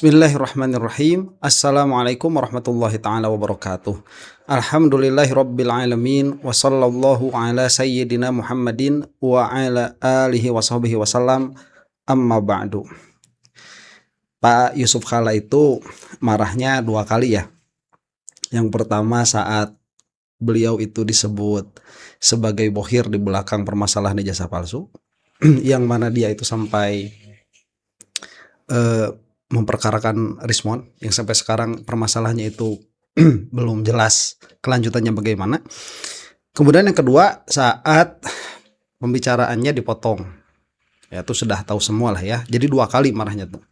Bismillahirrahmanirrahim. Assalamualaikum warahmatullahi ta'ala wabarakatuh. Alhamdulillahirabbil alamin wa sallallahu ala sayyidina Muhammadin wa ala alihi wa sahbihi wasallam. Amma ba'du. Pak Yusuf Kalla itu marahnya dua kali ya. Yang pertama saat beliau itu disebut sebagai bohir di belakang permasalahan ijazah palsu, yang mana dia itu sampai memperkarakan Rismon, yang sampai sekarang permasalahannya itu belum jelas kelanjutannya bagaimana. Kemudian yang kedua saat pembicaraannya dipotong, ya itu sudah tahu semua lah ya. Jadi dua kali marahnya tuh.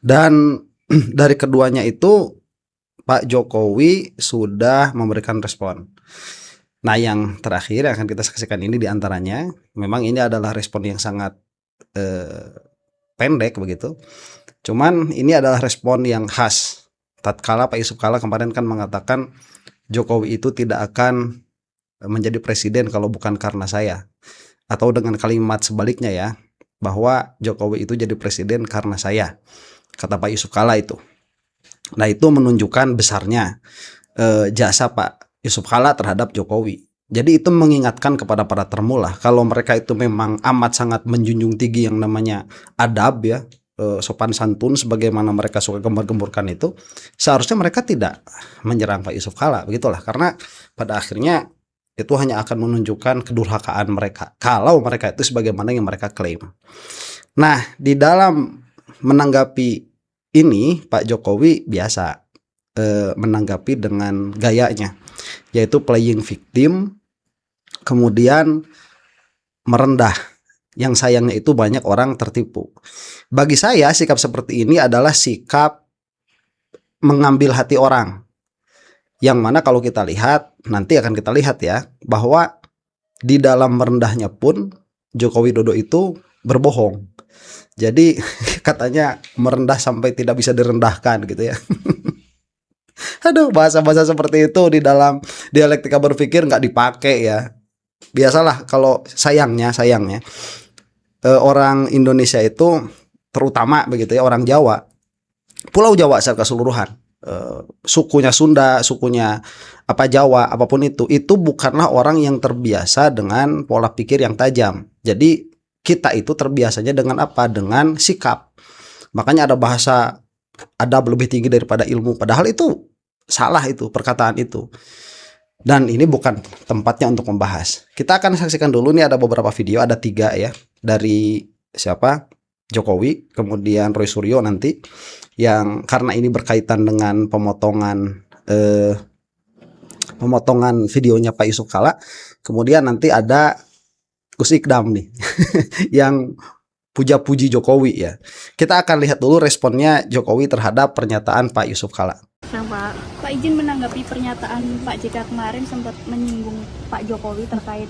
Dan dari keduanya itu Pak Jokowi sudah memberikan respon. Nah yang terakhir yang akan kita saksikan ini diantaranya, memang ini adalah respon yang sangat pendek begitu. Cuman ini adalah respon yang khas. Tatkala Pak Yusuf Kalla kemarin kan mengatakan Jokowi itu tidak akan menjadi presiden kalau bukan karena saya. Atau dengan kalimat sebaliknya ya, bahwa Jokowi itu jadi presiden karena saya, kata Pak Yusuf Kalla itu. Nah itu menunjukkan besarnya jasa Pak Yusuf Kalla terhadap Jokowi. Jadi itu mengingatkan kepada para termulah, kalau mereka itu memang amat sangat menjunjung tinggi yang namanya adab ya, sopan santun sebagaimana mereka suka gembar-gemburkan itu, seharusnya mereka tidak menyerang Pak Yusuf Kalla, begitulah. Karena pada akhirnya itu hanya akan menunjukkan kedurhakaan mereka kalau mereka itu sebagaimana yang mereka klaim. Nah di dalam menanggapi ini Pak Jokowi biasa menanggapi dengan gayanya, yaitu playing victim, kemudian merendah. Yang sayangnya itu banyak orang tertipu. Bagi saya sikap seperti ini adalah sikap mengambil hati orang, yang mana kalau kita lihat, nanti akan kita lihat ya, bahwa di dalam merendahnya pun Joko Widodo itu berbohong. Jadi katanya merendah sampai tidak bisa direndahkan gitu ya. Aduh, bahasa-bahasa seperti itu di dalam dialektika berpikir nggak dipakai ya. Biasalah kalau sayangnya orang Indonesia itu terutama begitu ya, orang Jawa, Pulau Jawa secara keseluruhan, sukunya Sunda, sukunya apa Jawa, apapun itu bukanlah orang yang terbiasa dengan pola pikir yang tajam. Jadi kita itu terbiasanya dengan apa? Dengan sikap. Makanya ada bahasa adab lebih tinggi daripada ilmu. Padahal itu salah, itu perkataan itu. Dan ini bukan tempatnya untuk membahas. Kita akan saksikan dulu nih, ada beberapa video, ada 3 ya, dari siapa? Jokowi, kemudian Roy Suryo nanti, yang karena ini berkaitan dengan pemotongan videonya Pak Yusuf Kalla. Kemudian nanti ada Gus Ikdam nih yang puja-puji Jokowi ya. Kita akan lihat dulu responnya Jokowi terhadap pernyataan Pak Yusuf Kalla. Nah, Pak izin menanggapi pernyataan Pak JK kemarin sempat menyinggung Pak Jokowi terkait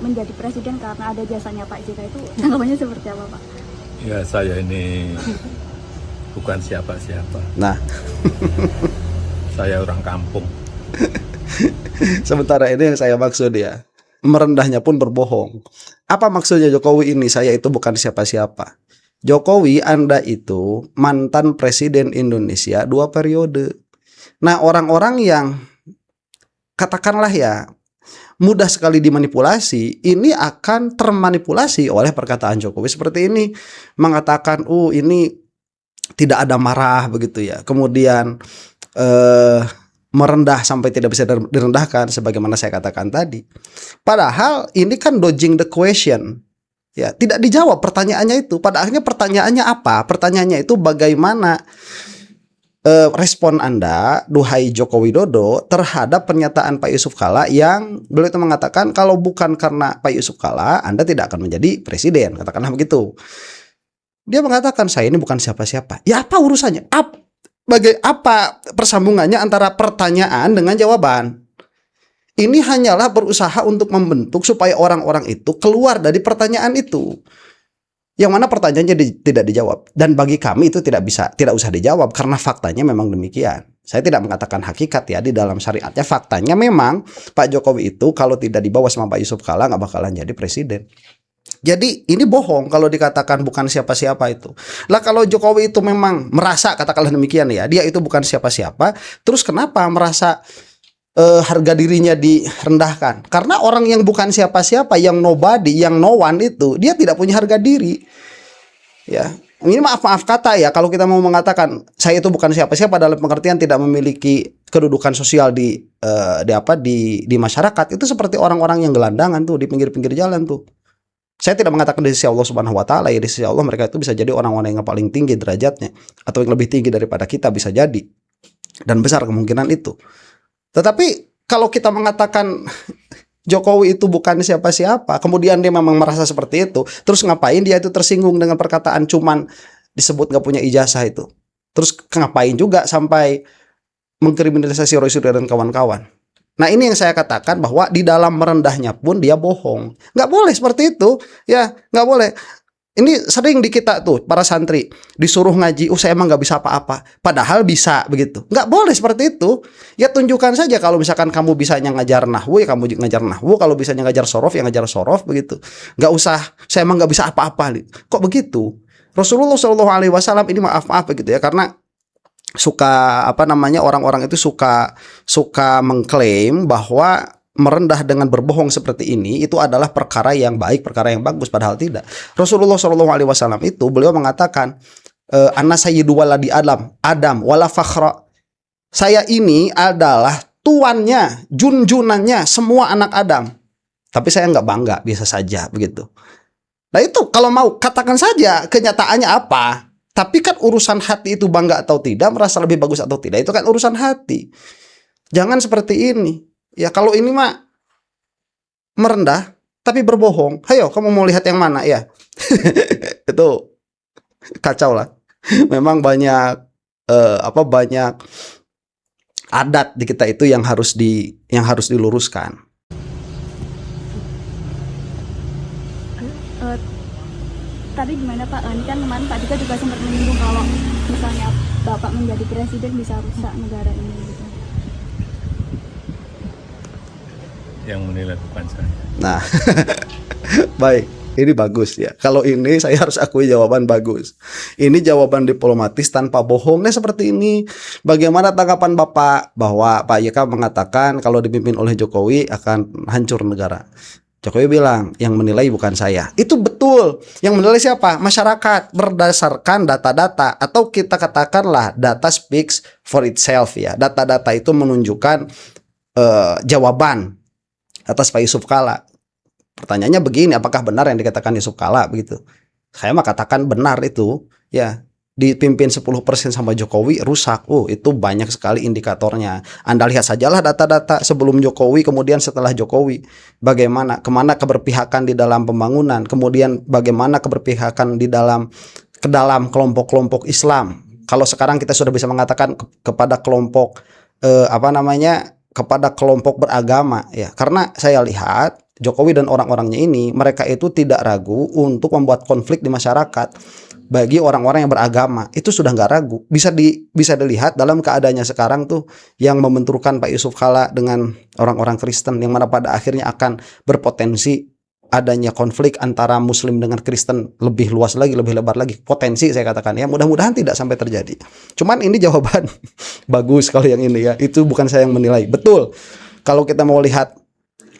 menjadi presiden karena ada jasanya Pak JK, itu tanggapannya seperti apa Pak? Ya saya ini bukan siapa-siapa. Nah, saya orang kampung. Sementara ini yang saya maksud ya, merendahnya pun berbohong. Apa maksudnya Jokowi ini? Saya itu bukan siapa-siapa. Jokowi, Anda itu mantan presiden Indonesia 2 periode. Nah orang-orang yang katakanlah ya mudah sekali dimanipulasi, ini akan termanipulasi oleh perkataan Jokowi seperti ini. Mengatakan ini tidak ada marah begitu ya, kemudian merendah sampai tidak bisa direndahkan sebagaimana saya katakan tadi. Padahal ini kan dodging the question ya, tidak dijawab pertanyaannya itu. Pada akhirnya pertanyaannya apa? Pertanyaannya itu bagaimana respon Anda, duhai Joko Widodo, terhadap pernyataan Pak Yusuf Kalla yang beliau itu mengatakan kalau bukan karena Pak Yusuf Kalla Anda tidak akan menjadi presiden, katakanlah begitu. Dia mengatakan saya ini bukan siapa-siapa. Ya apa urusannya? Apa persambungannya antara pertanyaan dengan jawaban? Ini hanyalah berusaha untuk membentuk supaya orang-orang itu keluar dari pertanyaan itu, yang mana pertanyaannya tidak dijawab. Dan bagi kami itu tidak usah dijawab karena faktanya memang demikian. Saya tidak mengatakan hakikat ya, di dalam syariatnya faktanya memang Pak Jokowi itu kalau tidak dibawa sama Pak Yusuf Kalla nggak bakalan jadi presiden. Jadi ini bohong kalau dikatakan bukan siapa-siapa itu. Lah kalau Jokowi itu memang merasa, katakanlah demikian ya, dia itu bukan siapa-siapa, terus kenapa merasa harga dirinya direndahkan? Karena orang yang bukan siapa-siapa, yang nobody, yang no one itu, dia tidak punya harga diri. Ya, ini maaf kata ya, kalau kita mau mengatakan saya itu bukan siapa-siapa dalam pengertian tidak memiliki kedudukan sosial di masyarakat, itu seperti orang-orang yang gelandangan tuh di pinggir-pinggir jalan tuh. Saya tidak mengatakan di sisi Allah Subhanahu wa taala ya, di sisi Allah mereka itu bisa jadi orang-orang yang paling tinggi derajatnya atau yang lebih tinggi daripada kita, bisa jadi. Dan besar kemungkinan itu. Tetapi kalau kita mengatakan Jokowi itu bukan siapa-siapa, kemudian dia memang merasa seperti itu, terus ngapain dia itu tersinggung dengan perkataan cuman disebut gak punya ijazah itu? Terus ngapain juga sampai mengkriminalisasi Roy Suryo dan kawan-kawan? Nah ini yang saya katakan bahwa di dalam merendahnya pun dia bohong. Nggak boleh seperti itu, ya nggak boleh. Ini sering di kita tuh para santri disuruh ngaji, saya emang nggak bisa apa-apa, padahal bisa begitu. Nggak boleh seperti itu. Ya tunjukkan saja kalau misalkan kamu bisanya ngajar nahwu, ya kamu ngajar nahwu. Kalau bisanya ngajar sorof, ya ngajar sorof begitu. Nggak usah, saya emang nggak bisa apa-apa. Kok begitu? Rasulullah SAW ini maaf begitu ya, karena suka orang-orang itu suka mengklaim bahwa merendah dengan berbohong seperti ini itu adalah perkara yang baik, perkara yang bagus, padahal tidak. Rasulullah SAW itu beliau mengatakan ana sayyidu waladi Adam wala fakhra. Saya ini adalah tuannya, junjunannya semua anak Adam. Tapi saya nggak bangga, biasa saja begitu. Nah itu kalau mau katakan saja kenyataannya apa. Tapi kan urusan hati itu bangga atau tidak, merasa lebih bagus atau tidak, itu kan urusan hati. Jangan seperti ini. Ya kalau ini mah merendah tapi berbohong. Hayo kamu mau lihat yang mana ya? Itu kacau lah. Memang banyak banyak adat di kita itu yang harus diluruskan. Tadi gimana Pak? Ini kan kemarin Pak Jika juga sempat menyinggung kalau misalnya Bapak menjadi presiden bisa rusak negara ini gitu. Yang menilai bukan saya. Nah, baik, ini bagus ya. Kalau ini saya harus akui jawaban bagus. Ini jawaban diplomatis tanpa bohongnya seperti ini. Bagaimana tanggapan Bapak bahwa Pak YK mengatakan kalau dipimpin oleh Jokowi akan hancur negara? Jokowi bilang yang menilai bukan saya. Itu betul. Yang menilai siapa? Masyarakat berdasarkan data-data, atau kita katakanlah data speaks for itself ya. Data-data itu menunjukkan jawaban atas Pak Yusuf Kalla. Pertanyaannya begini, apakah benar yang dikatakan Yusuf Kalla begitu? Saya mah katakan benar itu ya. Dipimpin 10% sama Jokowi rusak. Itu banyak sekali indikatornya. Anda lihat sajalah data-data sebelum Jokowi, kemudian setelah Jokowi. Bagaimana, kemana keberpihakan di dalam pembangunan, kemudian bagaimana keberpihakan ke dalam kelompok-kelompok Islam. Kalau sekarang kita sudah bisa mengatakan kepada kelompok kepada kelompok beragama ya. Karena saya lihat Jokowi dan orang-orangnya ini, mereka itu tidak ragu untuk membuat konflik di masyarakat. Bagi orang-orang yang beragama itu sudah nggak ragu, bisa dilihat dalam keadaannya sekarang tuh yang membenturkan Pak Yusuf Kalla dengan orang-orang Kristen, yang mana pada akhirnya akan berpotensi adanya konflik antara Muslim dengan Kristen lebih luas lagi, lebih lebar lagi, potensi saya katakan ya. Mudah-mudahan tidak sampai terjadi. Cuman ini jawaban bagus kalau yang ini ya. Itu bukan saya yang menilai. Betul. Kalau kita mau lihat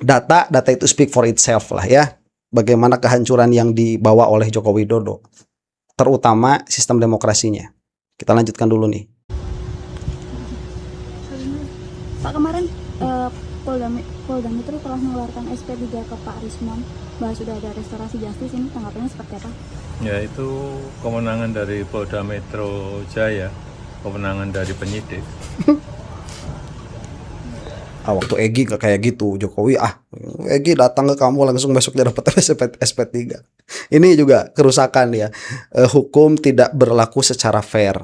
data itu speak for itself lah ya. Bagaimana kehancuran yang dibawa oleh Joko Widodo, terutama sistem demokrasinya. Kita lanjutkan dulu nih. Pak, kemarin Polda Metro telah mengeluarkan SP3 ke Pak Rismon bahwa sudah ada restorasi justice, ini tanggapannya seperti apa? Ya itu kewenangan dari Polda Metro Jaya, kewenangan dari penyidik. Waktu Egy gak kayak gitu, Jokowi Egy datang ke kamu langsung besoknya dapat SP3. Ini juga kerusakan ya. Hukum tidak berlaku secara fair.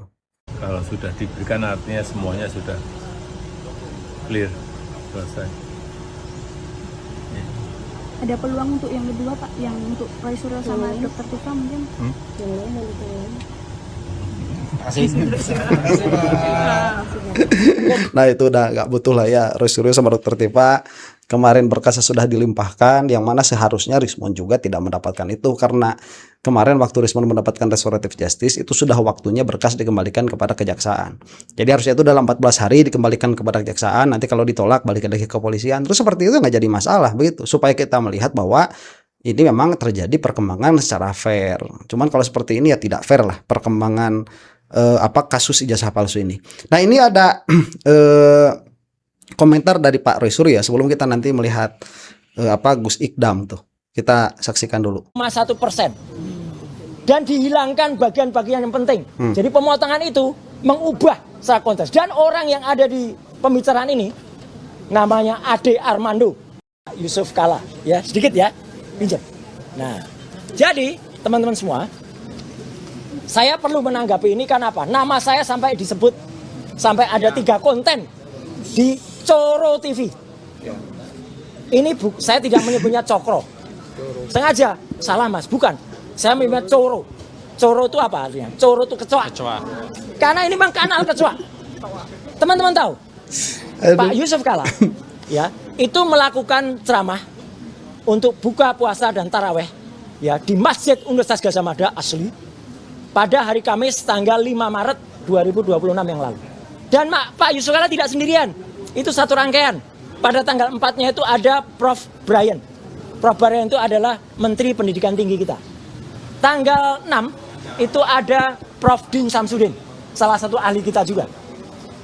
Kalau sudah diberikan artinya semuanya sudah clear, selesai. Ada peluang untuk yang kedua Pak, yang untuk Roy Suryo sama Dr. Tika mungkin? Nah itu udah gak butuh lah ya Roy Suryo sama Dr. Tipa. Kemarin berkasnya sudah dilimpahkan, yang mana seharusnya Rismond juga tidak mendapatkan itu, karena kemarin waktu Rismond mendapatkan restoratif justice itu sudah waktunya berkas dikembalikan kepada kejaksaan. Jadi harusnya itu dalam 14 hari dikembalikan kepada kejaksaan, nanti kalau ditolak balik lagi ke kepolisian. Terus seperti itu nggak jadi masalah begitu, supaya kita melihat bahwa ini memang terjadi perkembangan secara fair. Cuman kalau seperti ini ya tidak fair lah perkembangan kasus ijazah palsu ini. Nah, ini ada komentar dari Pak Roy Suryo sebelum kita nanti melihat Gus Ikdam tuh. Kita saksikan dulu. 1% dan dihilangkan bagian-bagian yang penting. Jadi pemotongan itu mengubah secara konteks. Dan orang yang ada di pembicaraan ini namanya Ade Armando Yusuf Kala, ya sedikit ya pinjam. Nah, jadi teman-teman semua, saya perlu menanggapi ini karena apa? Nama saya sampai disebut, sampai ada 3 konten di Coro TV. Ini saya tidak menyebutnya Cokro. Sengaja salah mas, bukan. Saya menyebutnya Coro. Coro itu apa artinya? Coro itu kecoa. Karena ini memang kanal kecoa. Teman-teman tahu? Pak Yusuf Kala ya, itu melakukan ceramah untuk buka puasa dan taraweh ya di Masjid Universitas Gadjah Mada asli pada hari Kamis tanggal 5 Maret 2026 yang lalu. Dan Pak Yusuf Kala tidak sendirian. Itu satu rangkaian. Pada tanggal 4-nya itu ada Prof. Brian. Prof. Brian itu adalah Menteri Pendidikan Tinggi kita. Tanggal 6 itu ada Prof. Din Samsudin, salah satu ahli kita juga.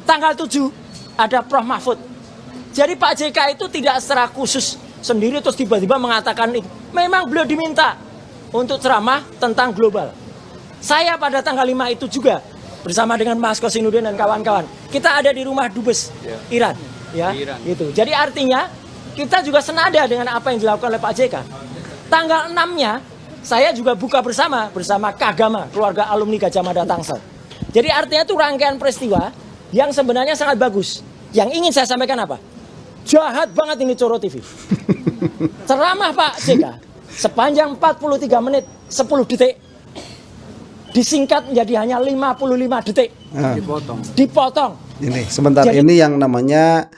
Tanggal 7 ada Prof. Mahfud. Jadi Pak JK itu tidak secara khusus sendiri terus tiba-tiba mengatakan itu. Memang beliau diminta untuk ceramah tentang global. Saya pada tanggal 5 itu juga bersama dengan Mas Kosinudin dan kawan-kawan. Kita ada di rumah Dubes Iran, ya, gitu. Jadi artinya kita juga senada dengan apa yang dilakukan oleh Pak JK. Tanggal 6-nya saya juga buka bersama Kagama, keluarga alumni Gadjah Mada Tangsel. Jadi artinya itu rangkaian peristiwa yang sebenarnya sangat bagus. Yang ingin saya sampaikan apa? Jahat banget ini Coro TV. Ceramah Pak JK sepanjang 43 menit 10 detik. Disingkat menjadi hanya 55 detik. Dipotong. Ini sebentar. Jadi, ini yang namanya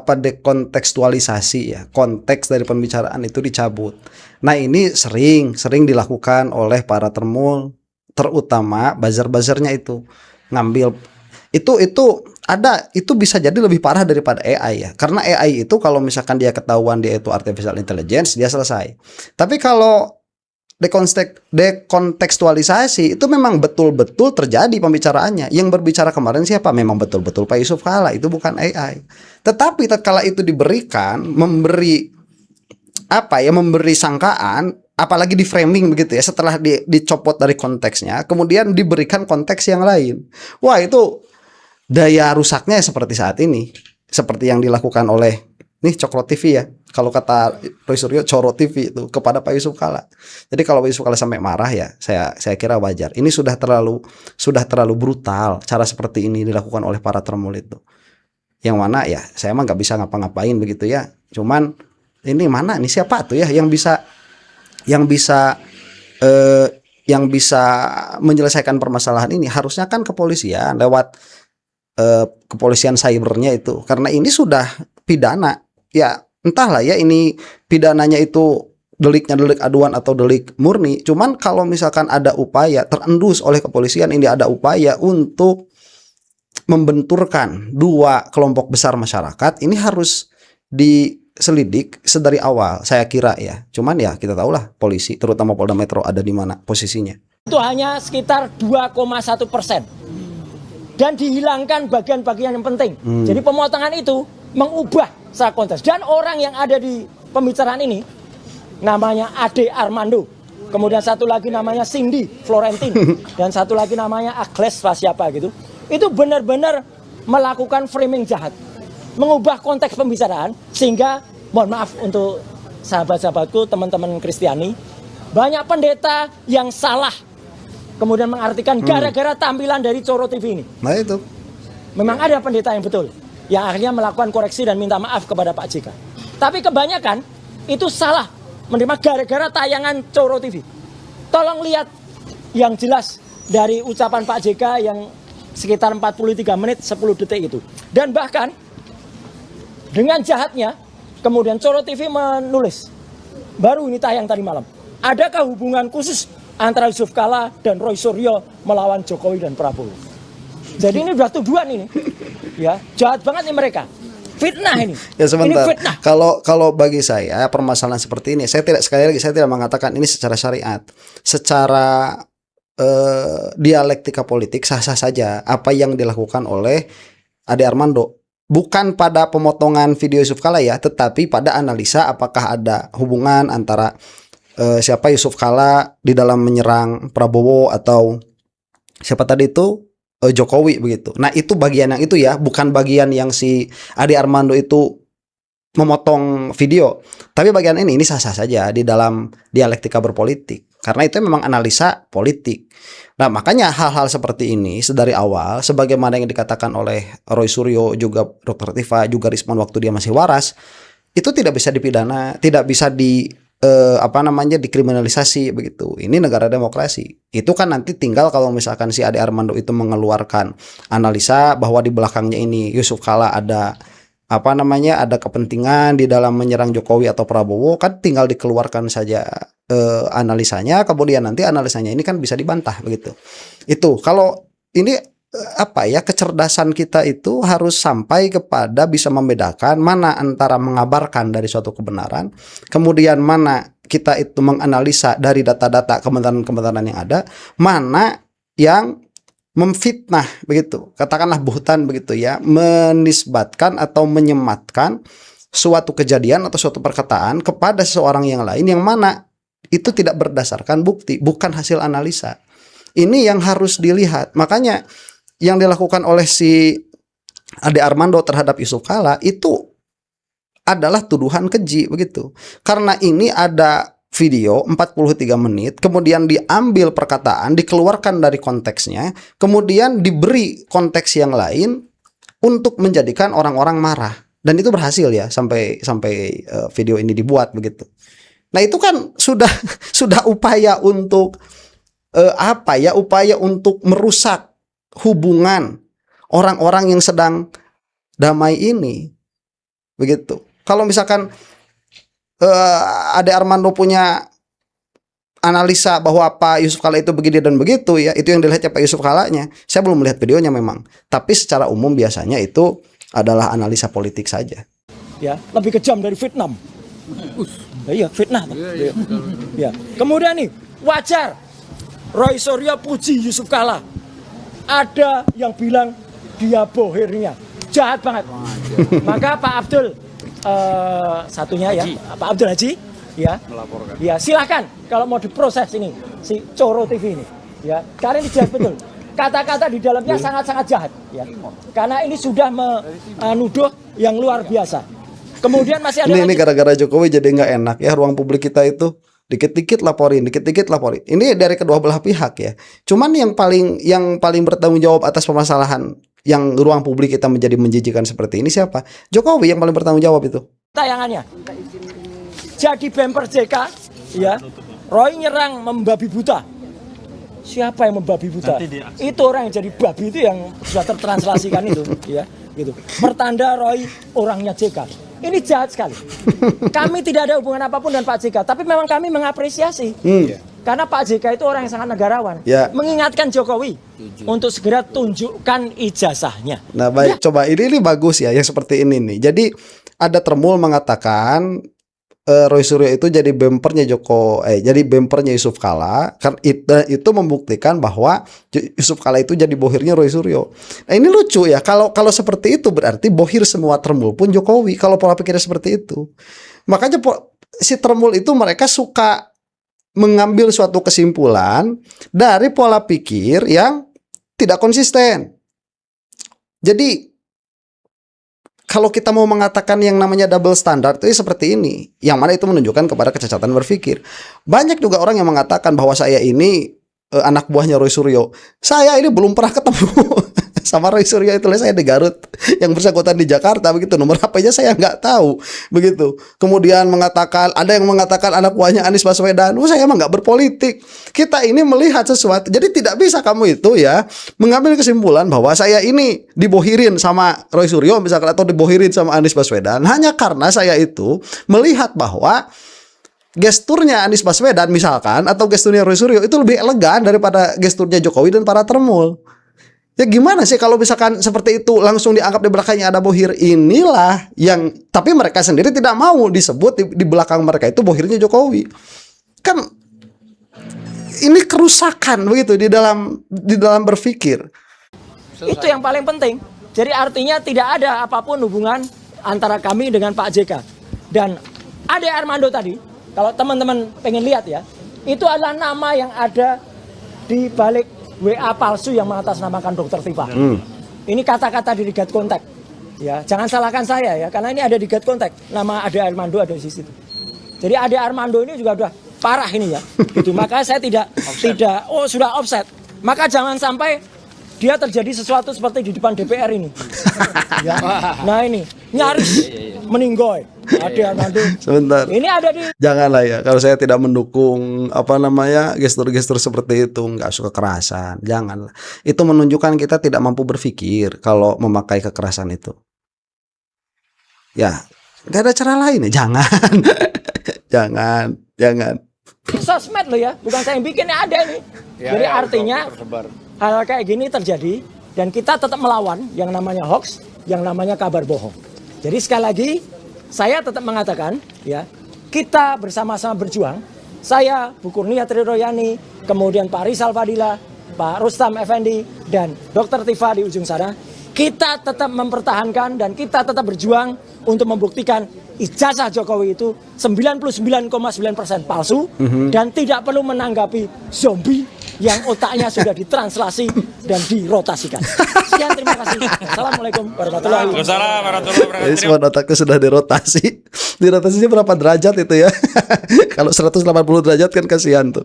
dekontekstualisasi ya. Konteks dari pembicaraan itu dicabut. Nah, ini sering dilakukan oleh para termul, terutama buzzer-buzzernya itu ngambil itu bisa jadi lebih parah daripada AI ya. Karena AI itu kalau misalkan dia ketahuan dia itu artificial intelligence, dia selesai. Tapi kalau dekontekstualisasi itu memang betul-betul terjadi pembicaraannya. Yang berbicara kemarin siapa? Memang betul-betul Pak Yusuf Kala, itu bukan AI. Tetapi tatkala itu diberikan memberi sangkaan, apalagi di framing begitu ya, setelah dicopot dari konteksnya, kemudian diberikan konteks yang lain. Wah, itu daya rusaknya seperti saat ini, seperti yang dilakukan oleh Cokro TV ya. Kalau kata Roy Suryo, Coro TV itu kepada Pak Yusuf Kala. Jadi kalau Pak Yusuf Kala sampai marah ya, saya kira wajar. Ini sudah terlalu brutal cara seperti ini dilakukan oleh para termul itu. Yang mana ya, saya emang nggak bisa ngapa-ngapain begitu ya. Cuman ini mana nih, siapa tuh ya yang bisa menyelesaikan permasalahan ini? Harusnya kan kepolisian lewat kepolisian cybernya itu. Karena ini sudah pidana. Ya entahlah ya, ini pidananya itu deliknya delik aduan atau delik murni. Cuman kalau misalkan ada upaya terendus oleh kepolisian, ini ada upaya untuk membenturkan dua kelompok besar masyarakat, ini harus diselidik sedari awal, saya kira ya. Cuman ya kita tahulah polisi, terutama Polda Metro ada di mana posisinya. Itu hanya sekitar 2,1% dan dihilangkan bagian-bagian yang penting. Jadi pemotongan itu mengubah secara konteks. Dan orang yang ada di pembicaraan ini namanya Ade Armando, kemudian satu lagi namanya Cindy Florentin, dan satu lagi namanya Agnes siapa gitu. Itu benar-benar melakukan framing jahat, mengubah konteks pembicaraan, sehingga mohon maaf untuk sahabat-sahabatku, teman-teman Kristiani, banyak pendeta yang salah kemudian mengartikan gara-gara tampilan dari Coro TV ini. Nah itu memang ada pendeta yang betul, yang akhirnya melakukan koreksi dan minta maaf kepada Pak JK. Tapi kebanyakan itu salah menerima gara-gara tayangan Coro TV. Tolong lihat yang jelas dari ucapan Pak JK yang sekitar 43 menit 10 detik itu. Dan bahkan Dengan jahatnya, kemudian Coro TV menulis, baru ini tayang tadi malam, adakah hubungan khusus antara Yusuf Kalla dan Roy Suryo melawan Jokowi dan Prabowo? Jadi ini udah tuduhan ini, ya jahat banget nih mereka, fitnah ini. Ya sebentar. Ini fitnah. Kalau bagi saya permasalahan seperti ini, sekali lagi saya tidak mengatakan ini secara syariat, secara dialektika politik sah-sah saja apa yang dilakukan oleh Ade Armando. Bukan pada pemotongan video Yusuf Kalla ya, tetapi pada analisa apakah ada hubungan antara siapa Yusuf Kalla di dalam menyerang Prabowo atau siapa tadi itu Jokowi begitu. Nah itu bagian yang itu ya, bukan bagian yang si Ade Armando itu memotong video. Tapi bagian ini sah-sah saja di dalam dialektika berpolitik. Karena itu memang analisa politik. Nah makanya hal-hal seperti ini dari awal, sebagaimana yang dikatakan oleh Roy Suryo, juga Dr. Tifa, juga Rismon waktu dia masih waras, itu tidak bisa dipidana, tidak bisa dikriminalisasi begitu. Ini negara demokrasi. Itu kan nanti tinggal kalau misalkan si Ade Armando itu mengeluarkan analisa bahwa di belakangnya ini Yusuf Kalla ada ada kepentingan di dalam menyerang Jokowi atau Prabowo, kan tinggal dikeluarkan saja analisanya, kemudian nanti analisanya ini kan bisa dibantah begitu. Itu kalau ini kecerdasan kita itu harus sampai kepada bisa membedakan mana antara mengabarkan dari suatu kebenaran, kemudian mana kita itu menganalisa dari data-data kebenaran-kebenaran yang ada, mana yang memfitnah begitu, katakanlah buhtan begitu ya, menisbatkan atau menyematkan suatu kejadian atau suatu perkataan kepada seseorang yang lain yang mana itu tidak berdasarkan bukti, bukan hasil analisa. Ini yang harus dilihat. Makanya yang dilakukan oleh si Ade Armando terhadap Yusuf Kalla itu adalah tuduhan keji begitu. Karena ini ada video 43 menit, kemudian diambil perkataan, dikeluarkan dari konteksnya, kemudian diberi konteks yang lain untuk menjadikan orang-orang marah. Dan itu berhasil ya sampai video ini dibuat begitu. Nah itu kan sudah upaya untuk upaya untuk merusak hubungan orang-orang yang sedang damai ini begitu. Kalau misalkan Ade Armando punya analisa bahwa Pak Yusuf Kalla itu begini dan begitu ya, itu yang dilihatnya Pak Yusuf Kallanya. Saya belum melihat videonya memang, tapi secara umum biasanya itu adalah analisa politik saja. Ya, lebih kejam dari Vietnam. Iya, fitnah. Ya. Kemudian nih, wajar Roy Suryo puji Yusuf Kalla. Ada yang bilang dia bohirnya. Jahat banget. Maka Pak Abdul satunya ya, Pak Abdul Haji ya, melaporkan. Ya, silakan kalau mau diproses ini si Coro TV ini. Ya, karena ini jahat betul. Kata-kata di dalamnya sangat-sangat jahat ya. Karena ini sudah menuduh yang luar biasa. Kemudian masih ada ini gara-gara Jokowi jadi nggak enak ya, ruang publik kita itu dikit-dikit laporin. Ini dari kedua belah pihak ya. Cuman yang paling bertanggung jawab atas permasalahan yang ruang publik kita menjadi menjijikan seperti ini siapa? Jokowi yang paling bertanggung jawab itu. Tayangannya. Jadi bemper JK ya. Roy nyerang membabi buta. Siapa yang membabi buta? Itu orang yang jadi babi itu yang sudah tertranslasikan itu ya, gitu. Pertanda Roy orangnya JK. Ini jahat sekali. Kami tidak ada hubungan apapun dengan Pak JK, tapi memang kami mengapresiasi. Karena Pak JK itu orang yang sangat negarawan. Ya. Mengingatkan Jokowi untuk segera tunjukkan ijazahnya. Nah, baik, coba ini bagus ya yang seperti ini nih. Jadi ada Tremul mengatakan Roy Suryo itu jadi bempernya jadi bempernya Yusuf Kalla, kan itu membuktikan bahwa Yusuf Kalla itu jadi bohirnya Roy Suryo. Nah ini lucu ya, kalau seperti itu berarti bohir semua Tremul pun Jokowi kalau pola pikirnya seperti itu. Makanya si Tremul itu mereka suka mengambil suatu kesimpulan dari pola pikir yang tidak konsisten. Jadi kalau kita mau mengatakan yang namanya double standard itu seperti ini, yang mana itu menunjukkan kepada kecacatan berpikir. Banyak juga orang yang mengatakan bahwa saya ini anak buahnya Roy Suryo. Saya ini belum pernah ketemu. sama Roy Suryo itu saya di Garut, yang bersangkutan di Jakarta begitu, nomor HP-nya saya nggak tahu begitu. Kemudian ada yang mengatakan anak buahnya Anies Baswedan. Saya emang nggak berpolitik. Kita ini melihat sesuatu. Jadi tidak bisa kamu itu ya mengambil kesimpulan bahwa saya ini dibohirin sama Roy Suryo misalkan, atau dibohirin sama Anies Baswedan hanya karena saya itu melihat bahwa gesturnya Anies Baswedan misalkan atau gesturnya Roy Suryo itu lebih elegan daripada gesturnya Jokowi dan para termul. Ya gimana sih kalau misalkan seperti itu langsung dianggap di belakangnya ada bohir. Inilah yang, tapi mereka sendiri tidak mau disebut di belakang mereka itu bohirnya Jokowi. Kan ini kerusakan begitu di dalam berpikir. Itu yang paling penting. Jadi artinya tidak ada apapun hubungan antara kami dengan Pak JK. Dan Ade Armando tadi, kalau teman-teman pengen lihat ya, itu adalah nama yang ada di balik WA palsu yang mengatasnamakan Dr. Tifa. Ini kata-kata di get contact. Ya, jangan salahkan saya ya, karena ini ada di get contact. Nama Ade Armando ada di situ. Jadi Ade Armando ini juga udah parah ini ya. Gitu. Maka saya tidak sudah offset. Maka jangan sampai dia terjadi sesuatu seperti di depan DPR ini. Ya. Nah ini nyaris meninggoy. Ade Armando. Sebentar. Ini ada di. Janganlah ya, kalau saya tidak mendukung gestur-gestur seperti itu, nggak suka kekerasan, janganlah. Itu menunjukkan kita tidak mampu berpikir kalau memakai kekerasan itu. Ya, nggak ada cara lain ya, jangan, jangan. Sosmed loh ya, bukan saya yang bikin, ada nih. Jadi artinya hal kayak gini terjadi dan kita tetap melawan yang namanya hoax, yang namanya kabar bohong. Jadi sekali lagi saya tetap mengatakan ya, kita bersama-sama berjuang. Saya, Bu Kurnia Triroyani, kemudian Pak Rizal Fadila, Pak Rustam Effendi, dan Dr. Tifa di ujung sana. Kita tetap mempertahankan dan kita tetap berjuang untuk membuktikan ijazah Jokowi itu 99,9% palsu dan tidak perlu menanggapi zombie yang otaknya sudah ditranslasi dan dirotasikan. Sekian, terima kasih. Assalamualaikum warahmatullahi wabarakatuh. Jadi semua otaknya sudah dirotasi. Dirotasinya berapa derajat itu ya? Kalau 180 derajat kan kasihan tuh.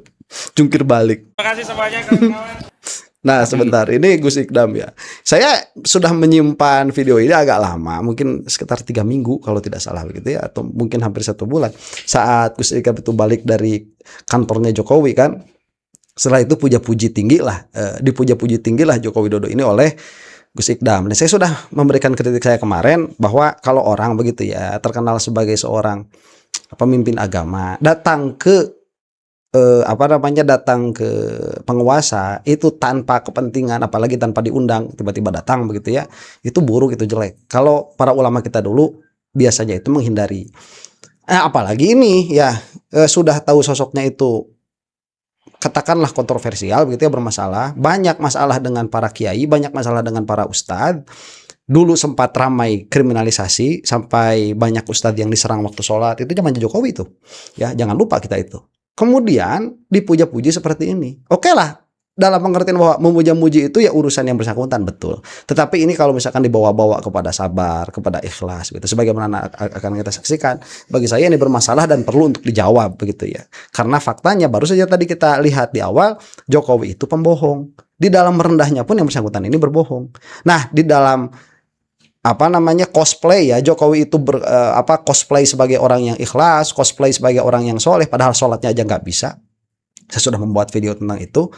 Jungkir balik. Terima kasih semuanya kawan-kawan. Nah sebentar, ini Gus Ikdam ya. Saya sudah menyimpan video ini agak lama, mungkin sekitar 3 minggu kalau tidak salah begitu ya, atau mungkin hampir 1 bulan. Saat Gus Ikdam itu balik dari kantornya Jokowi kan, setelah itu puja-puji tinggi lah, dipuja-puji tinggi lah Joko Widodo ini oleh Gus Ikdam. Dan saya sudah memberikan kritik saya kemarin bahwa kalau orang begitu ya terkenal sebagai seorang pemimpin agama datang ke datang ke penguasa itu tanpa kepentingan, apalagi tanpa diundang, tiba-tiba datang begitu ya, itu buruk, itu jelek. Kalau para ulama kita dulu biasanya itu menghindari. Apalagi ini ya sudah tahu sosoknya itu katakanlah kontroversial begitu ya, bermasalah, banyak masalah dengan para kiai, banyak masalah dengan para ustadz. Dulu sempat ramai kriminalisasi sampai banyak ustadz yang diserang waktu sholat, itu zamannya Jokowi itu. Ya, jangan lupa kita itu. Kemudian dipuja-puji seperti ini. Oke lah, dalam pengertian bahwa memuja-muji itu ya urusan yang bersangkutan, betul. Tetapi ini kalau misalkan dibawa-bawa kepada sabar, kepada ikhlas gitu, sebagaimana akan kita saksikan, bagi saya ini bermasalah dan perlu untuk dijawab begitu ya. Karena faktanya baru saja tadi kita lihat di awal, Jokowi itu pembohong. Di dalam merendahnya pun yang bersangkutan ini berbohong. Nah, di dalam cosplay ya, Jokowi itu cosplay sebagai orang yang ikhlas, cosplay sebagai orang yang soleh, padahal sholatnya aja nggak bisa. Saya sudah membuat video tentang itu.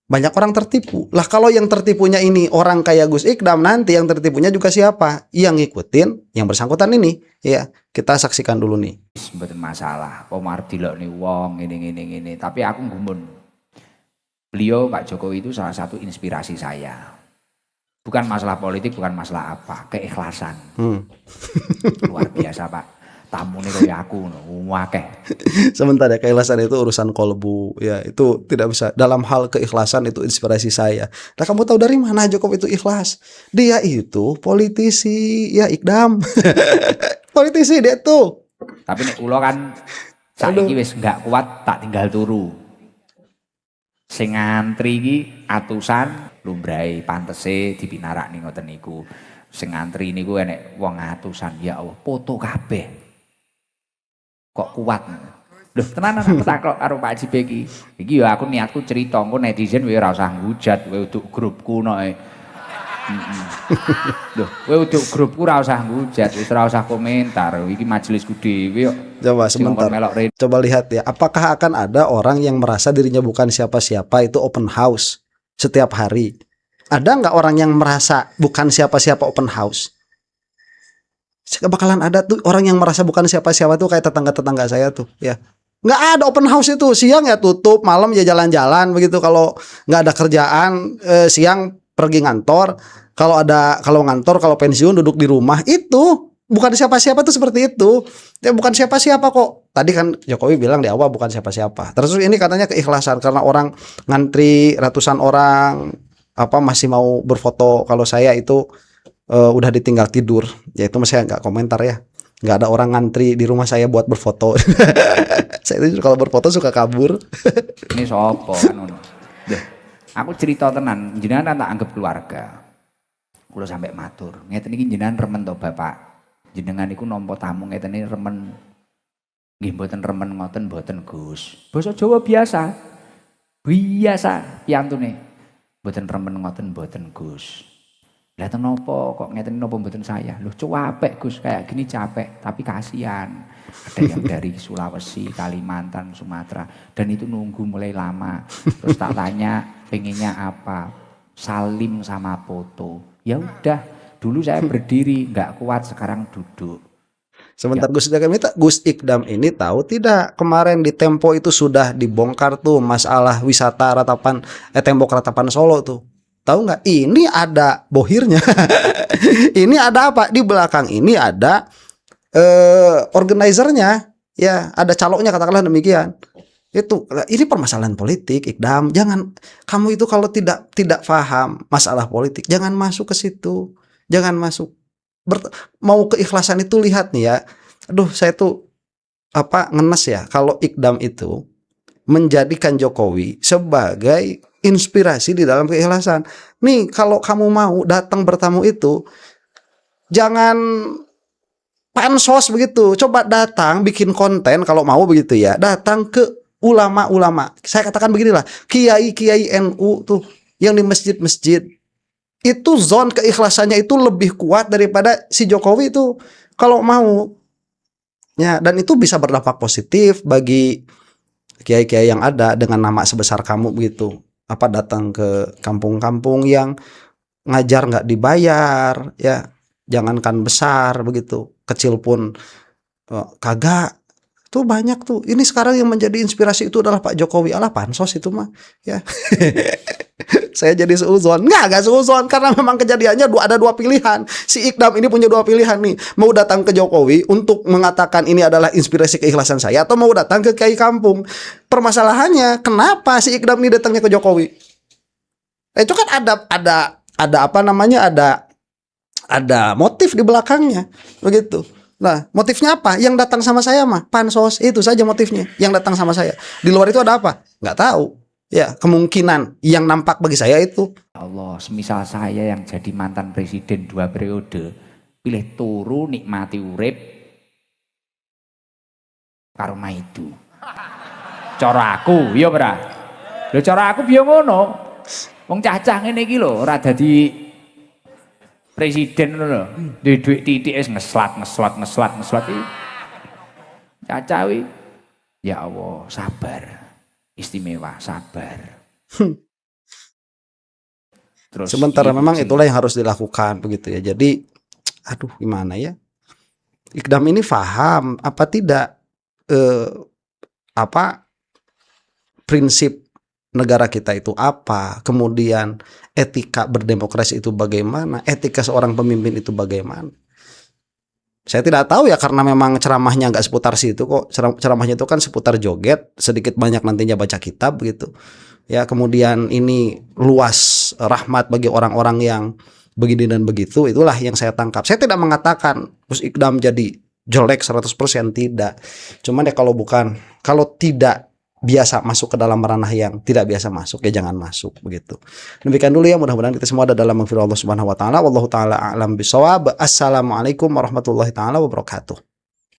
Banyak orang tertipu. Lah kalau yang tertipunya ini orang kayak Gus Ikdam, nanti yang tertipunya juga siapa? Yang ngikutin yang bersangkutan ini. Ya, kita saksikan dulu nih. Mboten masalah. Komar dilokne wong ini. Tapi aku gumun. Beliau Pak Jokowi itu salah satu inspirasi saya. Bukan masalah politik, bukan masalah apa, keikhlasan. Luar biasa Pak. Tamu nih kayak aku, wakeh. Sebentar ya, keikhlasan itu urusan kolbu, ya itu tidak bisa. Dalam hal keikhlasan itu inspirasi saya. Nah kamu tahu dari mana Jokowi itu ikhlas? Dia itu politisi, ya Ikdam. Politisi dia tuh. Tapi nek ulo kan saiki wis nggak kuat, tak tinggal turu. Sing ngantri iki atusan, lumrahe pantese dipinarakne ngoten niku. Sing ngantri niku enek wong atusan, ya Allah, foto kabeh. Kok kuat? Loh, tenanan aku takok karo Pak Haji iki. Iki ya aku niatku cerita, engko netizen kowe ora usah ngujat, kowe uduk grupku noe. Loh, kowe uduk grupku ora usah ngujat, wis ora usah komentar. Iki majelisku dhewe kok. Coba Sing sebentar. ngomong melok rene. Coba lihat ya, apakah akan ada orang yang merasa dirinya bukan siapa-siapa itu open house setiap hari? Ada nggak orang yang merasa bukan siapa-siapa open house? Bakalan ada tuh orang yang merasa bukan siapa-siapa tuh kayak tetangga-tetangga saya tuh ya. Nggak ada open house itu, siang ya tutup, malam ya jalan-jalan begitu. Kalau nggak ada kerjaan, siang pergi ngantor. Kalau ngantor, kalau pensiun duduk di rumah. Itu bukan siapa-siapa tuh seperti itu. Ya bukan siapa-siapa kok. Tadi kan Jokowi bilang di awal bukan siapa-siapa. Terus ini katanya keikhlasan karena orang ngantri ratusan orang masih mau berfoto. Kalau saya itu udah ditinggal tidur. Ya itu saya nggak komentar ya. Nggak ada orang ngantri di rumah saya buat berfoto. Saya itu kalau berfoto suka kabur. Ini sopo kan ngono. Loh, aku cerita tenan, jenengan tak anggap keluarga. Kula sampai matur, ngeten iki jenengan remen to Bapak. Jenengan iku nampa tamu ngeten iki remen. Nggih mboten remen ngoten mboten Gus. Basa Jawa biasa. Biasa piantune. Mboten remen ngoten mboten Gus. Lah teng napa kok ngeten napa mboten saya? Loh capek Gus, kayak gini capek, tapi kasihan. Ada yang dari Sulawesi, Kalimantan, Sumatera dan itu nunggu mulai lama. Terus tak tanya pengennya apa? Salim sama foto. Ya udah, dulu saya berdiri nggak kuat, sekarang duduk. Sebentar Gus Ikdam ini tahu tidak kemarin di Tempo itu sudah dibongkar tuh masalah wisata tembok ratapan Solo tuh. Tahu nggak? Ini ada bohirnya. Ini ada apa? Di belakang ini ada organizernya, ya ada caloknya katakanlah demikian. Ini permasalahan politik, Ikdam. Jangan kamu itu kalau tidak paham masalah politik, jangan masuk ke situ. Jangan masuk. Mau keikhlasan itu lihat nih ya. Aduh, saya tuh ngenes ya kalau Ikdam itu menjadikan Jokowi sebagai inspirasi di dalam keikhlasan. Nih, kalau kamu mau datang bertamu itu jangan pansos begitu. Coba datang bikin konten kalau mau begitu ya. Datang ke ulama-ulama. Saya katakan beginilah, kiai-kiai NU tuh yang di masjid-masjid. Itu zone keikhlasannya itu lebih kuat daripada si Jokowi itu kalau mau. Ya, dan itu bisa berdampak positif bagi kiai-kiai yang ada dengan nama sebesar kamu begitu. Datang ke kampung-kampung yang ngajar nggak dibayar, ya jangankan besar begitu, kecil pun kagak. Tuh banyak tuh. Ini sekarang yang menjadi inspirasi itu adalah Pak Jokowi. Alah pansos itu mah ya. Saya jadi seuzon. Enggak seuzon karena memang kejadiannya ada dua pilihan. Si Ikdam ini punya dua pilihan nih. Mau datang ke Jokowi untuk mengatakan ini adalah inspirasi keikhlasan saya atau mau datang ke kiai kampung. Permasalahannya kenapa si Ikdam ini datangnya ke Jokowi? Itu kan ada motif di belakangnya. Begitu. Nah, motifnya apa? Yang datang sama saya mah pansos, itu saja motifnya. Yang datang sama saya. Di luar itu ada apa? Nggak tahu. Ya, kemungkinan yang nampak bagi saya itu. Allah, semisal saya yang jadi mantan presiden 2 periode, pilih turu nikmati urip karo itu. Cara aku, iya ora? Lho cara aku piye ngono? Wong cacah ngene iki lho ora dadi presiden ngono lho. Duwe dhuwit titik wis ngeslat iki. Cacah wi. Ya Allah, sabar. Istimewa, sabar. Terus sementara memang itulah yang harus dilakukan begitu ya. Jadi aduh gimana ya? Ikdam ini paham apa tidak prinsip negara kita itu apa, kemudian etika berdemokrasi itu bagaimana, etika seorang pemimpin itu bagaimana. Saya tidak tahu ya karena memang ceramahnya nggak seputar situ kok. Ceramahnya itu kan seputar joget, sedikit banyak nantinya baca kitab gitu. Ya, kemudian ini luas rahmat bagi orang-orang yang begini dan begitu, itulah yang saya tangkap. Saya tidak mengatakan Gus Ikdam jadi jelek 100%, tidak. Cuman ya kalau tidak biasa masuk ke dalam ranah yang tidak biasa masuk, ya jangan masuk begitu. Demikian dulu ya, mudah-mudahan kita semua ada dalam maghfirah Allah Subhanahu wa taala. Wallahu taala a'lam bishawab. Assalamualaikum warahmatullahi taala wabarakatuh.